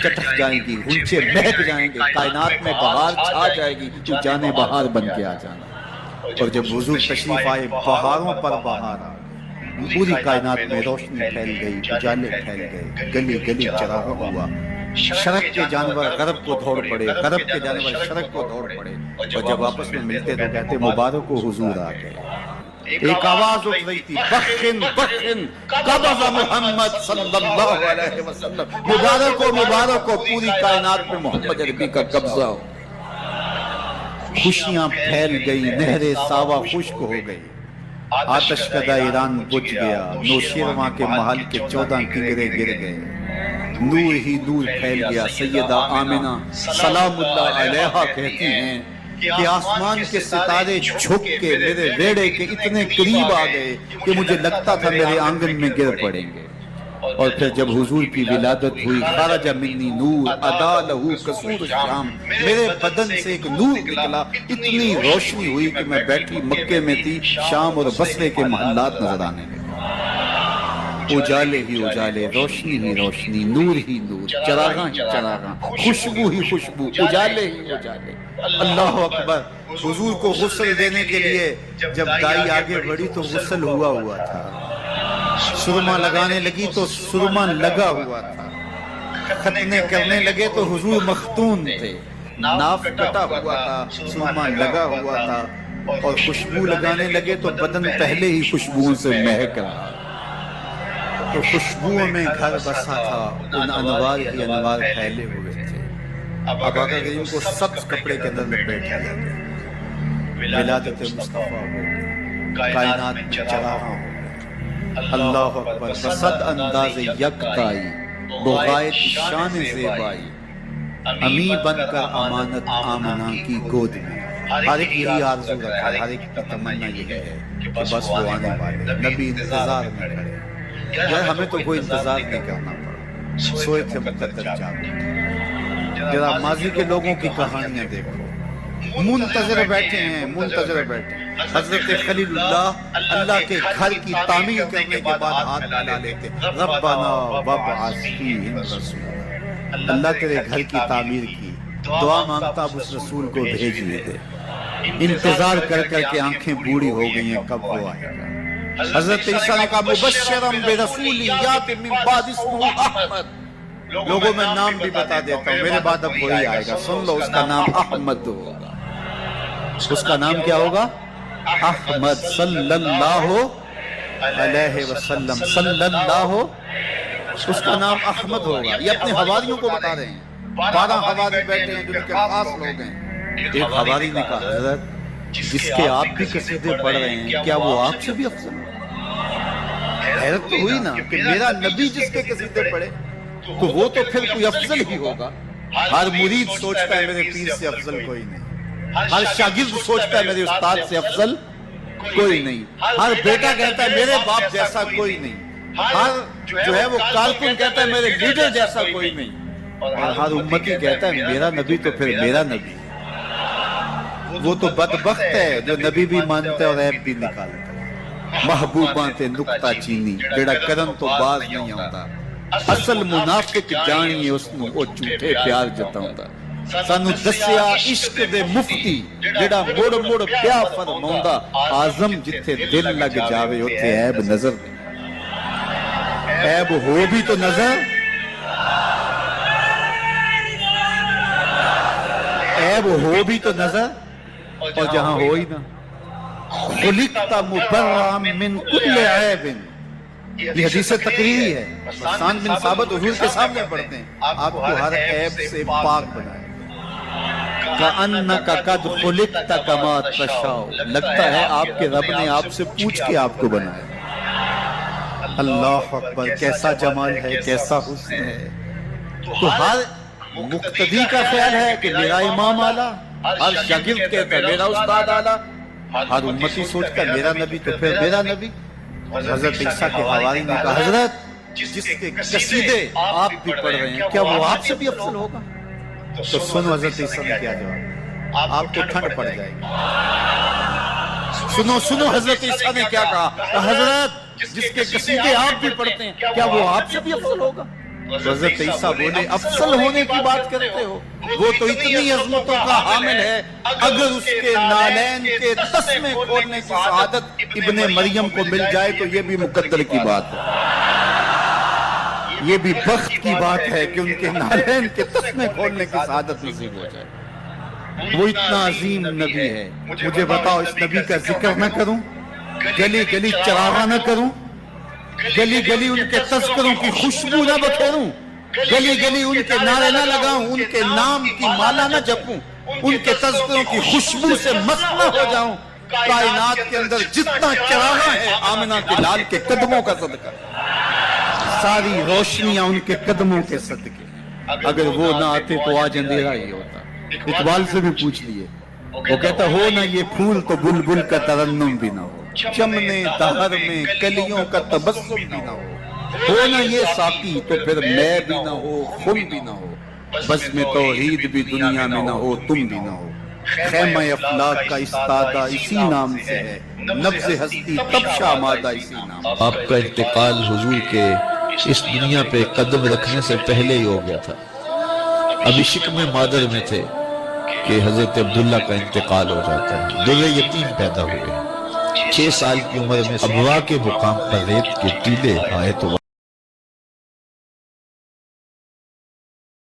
چٹک جائیں گی، غنچے مہک جائیں گے، کائنات میں بہار چھا جائے گی، تو جانے بہار بن کے آ جانا۔ اور جب حضور تشریف آئے بہاروں پر بہار آ گئی، پوری کائنات میں روشنی پھیل گئی، اجالے پھیل گئے، گلی گلی چراغ ہوا، شرق کے جانور غرب کو دوڑ پڑے، غرب کے جانور شرق کو دوڑ پڑے، اور جب آپس میں ملتے تو کہتے مبارک ہو حضور آ گئے۔ ایک آواز اٹھ رہی تھی، بخن بخن قبض محمد صلی اللہ علیہ وسلم، مبارک ہو پوری کائنات میں محمد عربی کا قبضہ ہو۔ خوشیاں پھیل گئی، نہر ساوا خشک ہو گئی، آتش کدہ ایران بجھ گیا، نوشیروان کے محل کے 14 کنگرے گر گئے، نور ہی نور پھیل گیا۔ سیدہ آمنہ سلام اللہ علیہا کہتی ہیں کہ آسمان کے ستارے جھک کے میرے ویڑے کے اتنے قریب آ گئے کہ مجھے لگتا تھا میرے آنگن میں گر پڑیں گے۔ اور پھر جب حضور کی ولادت ہوئی، خرج منی نور ادا لہو قصور الشام، میرے بدن سے ایک نور نکلا، اتنی روشنی ہوئی کہ میں بیٹھی مکے میں تھی، شام اور بصرے کے محلات نظر آنے لگے۔ اجالے ہی اجالے، روشنی ہی روشنی، نور ہی نور، چراغاں ہی چراغاں، خوشبو ہی خوشبو، اجالے ہی اجالے۔ اللہ اکبر۔ حضور کو غسل دینے کے لیے جب دائی آگے بڑھی تو غسل ہوا تھا، سرما لگانے لگی تو سرما لگا ہوا تھا، ختنے کرنے لگے تو حضور مختون تھے، ناف کٹا ہوا تھا، سرما لگا ہوا تھا، اور خوشبو لگانے لگے تو بدن پہلے ہی خوشبوؤں سے مہک رہا، تو خوشبوؤں میں گھر بسا تھا، ان انوار ہی انوار پھیلے ہوئے تھے۔ اب آقا کریم کو سبز کپڑے کے اندر لپیٹ دیا گیا، ولادت مصطفیٰ ہو گئی، کائنات میں چراغاں ہو گئی۔ اللہ اکبر۔ بصد انداز یکتائی، بغایت شان زیبائی، امی بن کر امانت آمنہ کی گود میں۔ ہر ایک یہی آرزو رکھا ہے، ہر ایک کی تمنا یہی ہے کہ بس وہ آنے والے، نبی انتظار میں کھڑے۔ یار ہمیں تو کوئی انتظار نہیں کرنا پڑا، سوئے تھے مقدر جاگے۔ ذرا ماضی کے لوگوں کی کہانیاں دیکھو، منتظر بیٹھے ہیں، منتظر بیٹھے۔ حضرت خلیل اللہ کے گھر کی تعمیر کرنے کے بعد ہاتھ ملا لیتے، ربنا وابعث فیہم رسولا، اللہ تیرے گھر کی تعمیر کی، دعا مانگتا اب اس رسول کو بھیج لیتے۔ انتظار کر کر کے آنکھیں بوڑھی ہو گئی ہیں، کب وہ آئے گا۔ حضرت عیسیٰ نے کہا مبشرم برسول یات من بعد اسمہ احمد، لوگوں میں نام بھی بتا دیتا ہوں، میرے بعد اب وہی آئے گا، سن لو، اس کا نام احمد ہوگا۔ اس کا نام کیا ہوگا؟ احمد صلی اللہ علیہ وسلم، صلی اللہ، اس کا نام احمد ہوگا۔ یہ اپنے حواریوں کو بتا رہے ہیں، 12 حواری بیٹھے ہیں جو ان کے خاص لوگ ہیں۔ ایک حواری نے کہا حضرت جس کے آپ بھی قصیدے پڑھ رہے ہیں، کیا وہ آپ سے بھی افضل ہے؟ حیرت تو ہوئی نا کہ میرا نبی جس کے قصیدے پڑھے تو وہ تو پھر کوئی افضل ہی ہوگا۔ ہر مرید سوچتا ہے میرے پیر سے افضل کوئی نہیں، ہر شاگرد سوچتا ہے میرے استاد سے افضل کوئی نہیں، ہر بیٹا کہتا ہے میرے باپ جیسا کوئی نہیں، ہر جو ہے وہ کارکن کہتا ہے میرے لیڈر جیسا کوئی نہیں، اور ہر امتی کہتا ہے میرا نبی تو پھر میرا نبی۔ وہ تو بدبخت ہے جو نبی بھی مانتا ہے اور عیب بھی نکالتا ہے۔ محبوباں تے نکتہ چینی، جڑا کرن تو باز نہیں آتا، اصل منافق جانیے اس نو او جھوٹے پیار جتاؤندا۔ سانو دسیا عشق دے مفتی جڑا مڑ مڑ پیا فرماوندا، اعظم جتھے دل لگ جاوے اوتھے عیب نظر نہیں، عیب ہو بھی تو نظر، عیب ہو بھی تو نظر، اور جہاں ہو ہی نہ۔ خلقت مبرأ من کل عیب، یہ حدیث تقریری ہے، حسان بن ثابت حضور کے سامنے پڑھتے ہیں، آپ کو ہر عیب سے پاک بنائے۔ کأنک قد خلقت کما تشاء، لگتا ہے آپ کے رب نے آپ سے پوچھ کے آپ کو بنایا۔ اللہ اکبر، کیسا جمال ہے، کیسا حسن ہے۔ تو ہر مقتدی کا خیال ہے کہ میرا امام اعلیٰ، ہر شاگرد کہتا ہے میرا استاد اعلیٰ، ہر امتی سوچتا ہے میرا نبی تو پھر میرا نبی۔ حضرت عیسیٰ کے حواری نے کہا حضرت جس کے قصیدے آپ بھی پڑھ رہے ہیں، کیا وہ آپ سے بھی افضل ہوگا؟ تو سنو حضرت عیسیٰ نے کیا جواب، آپ کو ٹھنڈ پڑ جائے گی۔ سنو حضرت عیسیٰ نے کیا کہا، حضرت جس کے قصیدے آپ بھی پڑھتے ہیں، کیا وہ آپ سے بھی افضل ہوگا؟ حضرت عیسیٰ بولے افضل ہونے کی بات کرتے ہو، وہ تو اتنی عظمتوں کا حامل ہے، اگر اس کے نالین کے تسمے کھولنے کی سعادت ابن مریم کو مل جائے تو یہ بھی مقدر کی بات ہے، یہ بھی بخت کی بات ہے کہ ان کے نالین کے تسمے کھولنے کی سعادت نصیب ہو جائے۔ وہ اتنا عظیم نبی ہے، مجھے بتاؤ اس نبی کا ذکر نہ کروں، گلی گلی چراغاں نہ کروں، گلی گلی ان کے تذکروں کی خوشبو نہ بکھیروں، گلی گلی ان کے نعرے نہ لگاؤں، ان کے نام کی مالا نہ جپوں، ان کے تذکروں کی خوشبو سے مست نہ ہو جاؤں، کائنات کے اندر جتنا چراغاں ہے آمنہ کے لال کے قدموں کا صدقہ، ساری روشنیاں ان کے قدموں کے صدقے، اگر وہ نہ آتے تو آج اندھیرا ہی ہوتا۔ اقبال سے بھی پوچھ لیے، وہ کہتا ہو نہ یہ پھول تو بلبل کا ترنم بھی نہ ہو، چمنے دہر میں کلیوں کا تبسم بھی نہ ہو نہ یہ ساقی تو پھر میں بھی نہ ہو، خم بھی نہ ہو، بزم توحید بھی دنیا میں نہ ہو، تم بھی نہ ہو، خیمہ افلاک کا استادہ اسی نام سے ہے، نبض ہستی تب شامادہ اسی نام۔ آپ کا انتقال حضور کے اس دنیا پہ قدم رکھنے سے پہلے ہی ہو گیا تھا، ابھی شکم مادر میں تھے کہ حضرت عبداللہ کا انتقال ہو جاتا ہے، در یتیم پیدا ہوئے، 6 سال کی عمر میں ابوا کے مقام پر ریت کے ٹیلے آئے تو